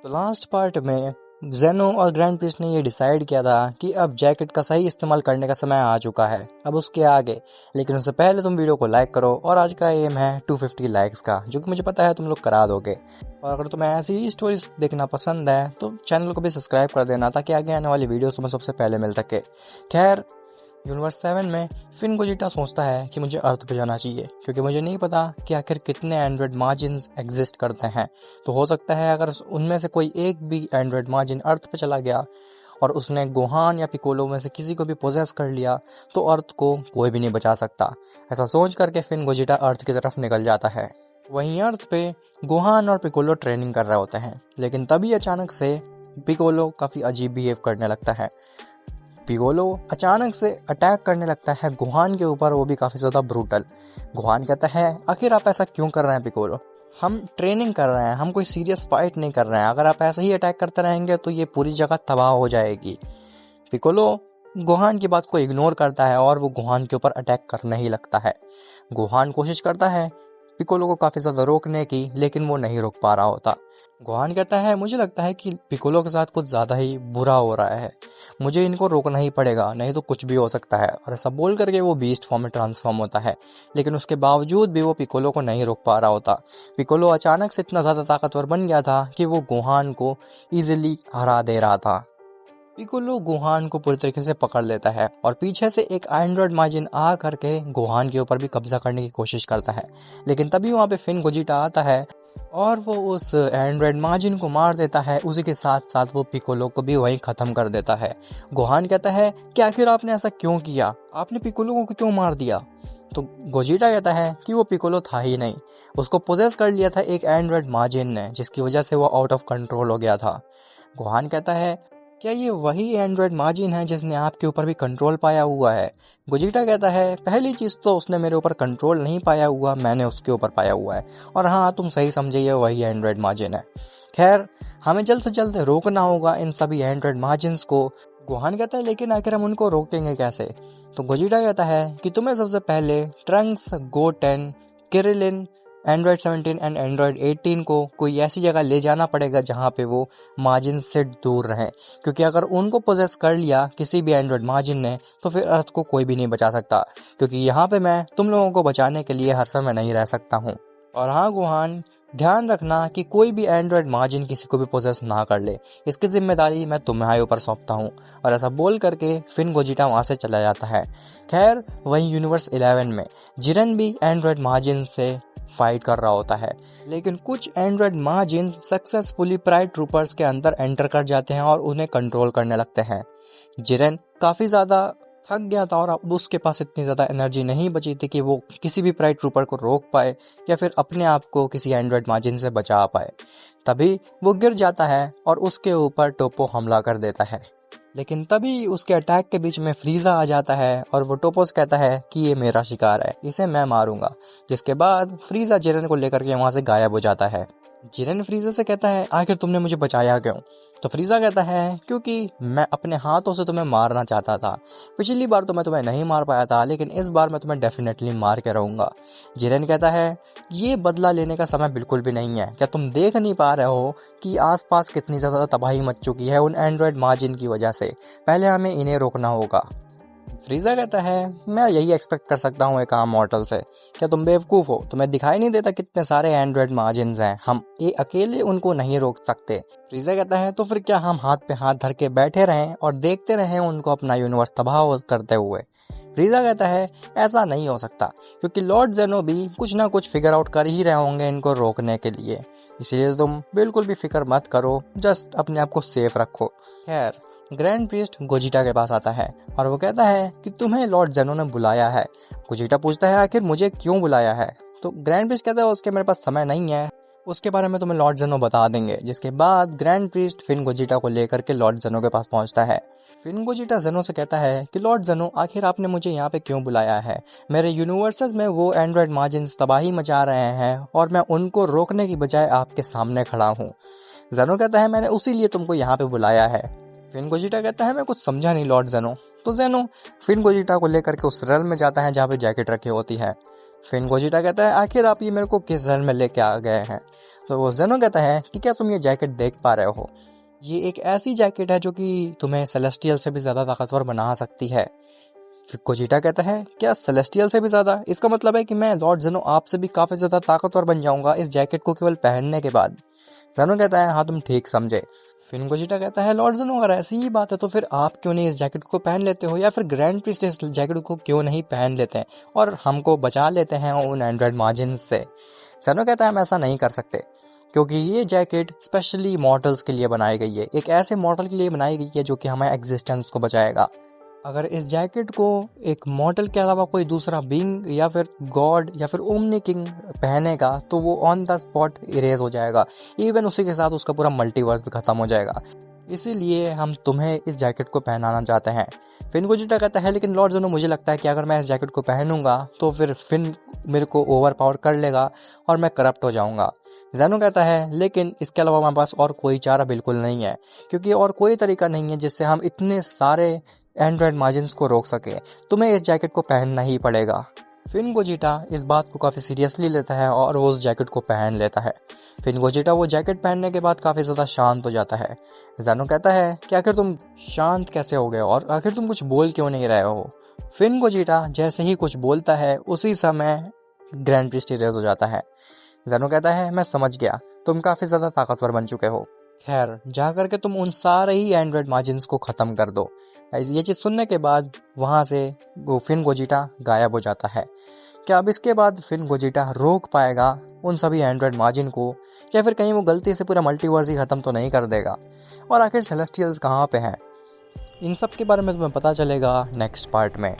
तो last part में जेनो और ग्रैंड प्रिस्ट ने ये डिसाइड किया था कि अब जैकेट का सही इस्तेमाल करने का समय आ चुका है, अब उसके आगे। लेकिन उससे पहले तुम वीडियो को लाइक करो, और आज का एम है 250 लाइक्स का, जो कि मुझे पता है तुम लोग करा दोगे। और अगर तुम्हें ऐसी ही स्टोरीज देखना पसंद है तो चैनल को भी सब्सक्राइब कर देना, ताकि आगे आने वाली वीडियो तुम्हें सबसे पहले मिल सके। खैर, यूनिवर्स 7 में फिन गोजिटा सोचता है कि मुझे अर्थ पे जाना चाहिए, क्योंकि मुझे नहीं पता कि आखिर कितने एंड्रॉयड मार्जिन्स एग्जिस्ट करते हैं। तो हो सकता है अगर उनमें से कोई एक भी एंड्रॉयड मार्जिन अर्थ पे चला गया और उसने गोहान या पिकोलो में से किसी को भी पोजेस कर लिया, तो अर्थ को कोई भी नहीं बचा सकता। ऐसा सोच करके फिन गोजिटा अर्थ की तरफ निकल जाता है। वहीं अर्थ पे गोहान और पिकोलो ट्रेनिंग कर रहे होते हैं, लेकिन तभी अचानक से पिकोलो काफ़ी अजीब बिहेव करने लगता है। पिकोलो अचानक से अटैक करने लगता है गोहान के ऊपर, वो भी काफ़ी ज़्यादा ब्रूटल। गोहान कहता है, आखिर आप ऐसा क्यों कर रहे हैं पिकोलो? हम ट्रेनिंग कर रहे हैं, हम कोई सीरियस फाइट नहीं कर रहे हैं। अगर आप ऐसे ही अटैक करते रहेंगे तो ये पूरी जगह तबाह हो जाएगी। पिकोलो गोहान की बात को इग्नोर करता है और वो गोहान के ऊपर अटैक करने ही लगता है। गोहान कोशिश करता है पिकोलो को काफ़ी ज़्यादा रोकने की, लेकिन वो नहीं रोक पा रहा होता। गोहान कहता है, मुझे लगता है कि पिकोलो के साथ कुछ ज़्यादा ही बुरा हो रहा है, मुझे इनको रोकना ही पड़ेगा, नहीं तो कुछ भी हो सकता है। और ऐसा बोल करके वो बीस्ट फॉर्म में ट्रांसफॉर्म होता है, लेकिन उसके बावजूद भी वो पिकोलो को नहीं रोक पा रहा होता। पिकोलो अचानक से इतना ज़्यादा ताकतवर बन गया था कि वो गोहान को ईजिली हरा दे रहा था। पिकोलो गोहान को पूरी तरीके से पकड़ लेता है और पीछे से एक एंड्रॉयड मार्जिन आ करके गोहान के ऊपर भी कब्जा करने की कोशिश करता है। लेकिन तभी वहाँ पे फिन गोजिटा आता है और वो उस एंड्रॉयड मार्जिन को मार देता है। उसी के साथ साथ वो पिकोलो को भी वहीं ख़त्म कर देता है। गोहान कहता है कि आखिर आपने ऐसा क्यों किया, आपने पिकोलो को क्यों मार दिया? तो गोजिटा कहता है कि वो पिकोलो था ही नहीं, उसको पोजेस कर लिया था एक एंड्रॉयड मार्जिन ने, जिसकी वजह से वो आउट ऑफ कंट्रोल हो गया था। गोहान कहता है, क्या ये वही एंड्रॉयड मार्जिन है जिसने आपके ऊपर भी कंट्रोल पाया हुआ है? गोजिटा कहता है, पहली चीज़ तो उसने मेरे ऊपर कंट्रोल नहीं पाया हुआ, मैंने उसके ऊपर पाया हुआ है। और हाँ, तुम सही समझे, ये वही एंड्रॉयड मार्जिन है। खैर, हमें जल्द से जल्द रोकना होगा इन सभी एंड्रॉयड मार्जिन्स को। गोहान कहता है, लेकिन आखिर हम उनको रोकेंगे कैसे? तो गोजिटा कहता है कि तुम्हें सबसे पहले Trunks, Goten, Krillin, Android 17 and Android 18 को कोई ऐसी जगह ले जाना पड़ेगा जहाँ पे वो मार्जिन से दूर रहें, क्योंकि अगर उनको पोजेस कर लिया किसी भी एंड्रॉयड मार्जिन ने तो फिर अर्थ को कोई भी नहीं बचा सकता, क्योंकि यहाँ पे मैं तुम लोगों को बचाने के लिए हर समय नहीं रह सकता हूँ। और हाँ गोहान, ध्यान रखना कि कोई भी एंड्रॉयड मार्जिन किसी को भी पोजेस ना कर ले, इसकी जिम्मेदारी मैं तुम्हारे ऊपर सौंपता हूँ। और ऐसा बोल करके फिन गोजिटा वहाँ से चला जाता है। खैर, वहीं यूनिवर्स 11 में जिरेन भी एंड्रॉयड मार्जिन से फाइट कर रहा होता है, लेकिन कुछ Android margins successfully pride troopers के अंदर एंटर कर जाते हैं और उन्हें कंट्रोल करने लगते हैं। जिरेन काफ़ी ज़्यादा थक गया था और अब उसके पास इतनी ज़्यादा एनर्जी नहीं बची थी कि वो किसी भी प्राइड ट्रूपर को रोक पाए या फिर अपने आप को किसी एंड्रॉयड मार्जिन से बचा पाए। तभी वो गिर जाता है और उसके ऊपर टोपो हमला कर देता है। लेकिन तभी उसके अटैक के बीच में फ्रीजा आ जाता है और वो टोपोस कहता है कि ये मेरा शिकार है, इसे मैं मारूंगा। जिसके बाद फ्रीजा जिरेन को लेकर के वहां से गायब हो जाता है। जिरेन फ्रीजा से कहता है, आखिर तुमने मुझे बचाया क्यों? तो फ्रीजा कहता है, क्योंकि मैं अपने हाथों से तुम्हें मारना चाहता था। पिछली बार तो मैं तुम्हें नहीं मार पाया था, लेकिन इस बार मैं तुम्हें डेफिनेटली मार के रहूंगा। जिरेन कहता है, ये बदला लेने का समय बिल्कुल भी नहीं है। क्या तुम देख नहीं पा रहे हो कि आसपास कितनी ज़्यादा तबाही मच चुकी है उन एंड्रॉयड मार्जिन की वजह से? पहले हमें इन्हें रोकना होगा। फ्रीजा कहता है, मैं यही एक्सपेक्ट कर सकता हूँ एक आम मॉर्टल से। क्या तुम बेवकूफ़ हो? तुम्हें दिखाई नहीं देता कितने सारे एंड्रॉयड मार्जिन्स हैं, हम ये अकेले उनको नहीं रोक सकते। फ्रीजा कहता है, तो फिर क्या हम हाथ पे हाथ धर के बैठे रहें और देखते रहें उनको अपना यूनिवर्स तबाह करते हुए? फ्रीजा कहता है, ऐसा नहीं हो सकता, क्योंकि लॉर्ड जेनो भी कुछ ना कुछ फिगर आउट कर ही रहे होंगे इनको रोकने के लिए। इसीलिए तुम बिल्कुल भी फिक्र मत करो, जस्ट अपने आप को सेफ रखो। खैर, ग्रैंड प्रीस्ट गोजिटा के पास आता है और वो कहता है कि तुम्हें लॉर्ड जेनो ने बुलाया है। गोजिटा पूछता है, आखिर मुझे क्यों बुलाया है? तो ग्रैंड प्रीस्ट कहता है, उसके मेरे पास समय नहीं है, उसके बारे में तुम्हें लॉर्ड जेनो बता देंगे। जिसके बाद ग्रैंड प्रीस्ट फिन गोजिटा को लेकर के लॉर्ड जेनो के पास पहुंचता है। फिन गोजिटा जेनो से कहता है कि लॉर्ड जेनो, आखिर आपने मुझे यहाँ पे क्यों बुलाया है? मेरे यूनिवर्सेस में वो एंड्रॉयड मार्जिन्स तबाही मचा रहे हैं और मैं उनको रोकने की बजाय आपके सामने खड़ा हूँ। जेनो कहता है, मैंने उसी लिए तुमको यहाँ पे बुलाया है। फिन गोजिटा कहता है, मैं कुछ समझा नहीं लॉर्ड जेनो। तो जेनो फिन गोजिटा को लेकर के उस रेल में जाता है जहाँ पे जैकेट रखी होती है। फिन गोजिटा कहता है आखिर आप ये मेरे को किस रन में लेके आ गए हैं। तो वो जेनो कहता है कि क्या तुम ये जैकेट देख पा रहे हो, ये एक ऐसी जैकेट है जो कि तुम्हें सेलेस्टियल से भी ज़्यादा ताकतवर बना सकती है। फिर गोजिटा कहता है क्या सेलेस्टियल से भी ज़्यादा, इसका मतलब है कि मैं लॉर्ड जेनो आपसे भी काफ़ी ज़्यादा ताकतवर बन जाऊंगा इस जैकेट को केवल पहनने के बाद। जेनो कहता है हाँ तुम ठीक समझे। फिर गोजिटा कहता है लॉर्ड जेनो अगर ऐसी ही बात है तो फिर आप क्यों नहीं इस जैकेट को पहन लेते हो, या फिर ग्रैंड प्रिस्ट इस जैकेट को क्यों नहीं पहन लेते हैं और हमको बचा लेते हैं उन एंड्रॉयड मार्जिन से। जेनो कहता है हम ऐसा नहीं कर सकते क्योंकि ये जैकेट स्पेशली मॉडल्स के लिए बनाई गई है, एक ऐसे मॉडल के लिए बनाई गई है जो कि हमारे एग्जिस्टेंस को बचाएगा। अगर इस जैकेट को एक मॉडल के अलावा कोई दूसरा बीइंग या फिर गॉड या फिर ओमनी किंग पहनेगा तो वो ऑन द स्पॉट इरेज हो जाएगा, इवन उसी के साथ उसका पूरा मल्टीवर्स भी खत्म हो जाएगा। इसीलिए हम तुम्हें इस जैकेट को पहनाना चाहते हैं। फिन गोजिटा कहता है लेकिन लॉर्ड जेनो मुझे लगता है कि अगर मैं इस जैकेट को पहनूंगा तो फिर फिन मेरे को ओवर पावर कर लेगा और मैं करप्ट हो जाऊंगा। जेनो कहता है लेकिन इसके अलावा हमारे पास और कोई चारा बिल्कुल नहीं है, क्योंकि और कोई तरीका नहीं है जिससे हम इतने सारे एंड्रॉयड मार्जिन्स को रोक सके, तुम्हें इस जैकेट को पहनना ही पड़ेगा। फिन गोजिटा इस बात को काफ़ी सीरियसली लेता है और वो उस जैकेट को पहन लेता है। फिन गोजिटा वो जैकेट पहनने के बाद काफ़ी ज़्यादा शांत हो जाता है। जेनो कहता है कि आखिर तुम शांत कैसे हो गए और आखिर तुम कुछ बोल क्यों नहीं रहे हो। फिन गोजिटा जैसे ही कुछ बोलता है उसी समय ग्रैंड प्रिस्ट इरेज हो जाता है। जेनो कहता है मैं समझ गया, तुम काफ़ी ज़्यादा ताकतवर बन चुके हो, खैर जा करके तुम उन सारे ही एंड्रॉयड मार्जिन्स को ख़त्म कर दो। ये चीज़ सुनने के बाद वहाँ से वो फिन गोजिटा गायब हो जाता है। क्या अब इसके बाद फिन गोजिटा रोक पाएगा उन सभी एंड्रॉयड मार्जिन को, या फिर कहीं वो गलती से पूरा मल्टीवर्स ही ख़त्म तो नहीं कर देगा, और आखिर सेलेस्टियल्स कहाँ पे हैं, इन सब के बारे में तुम्हें पता चलेगा नेक्स्ट पार्ट में।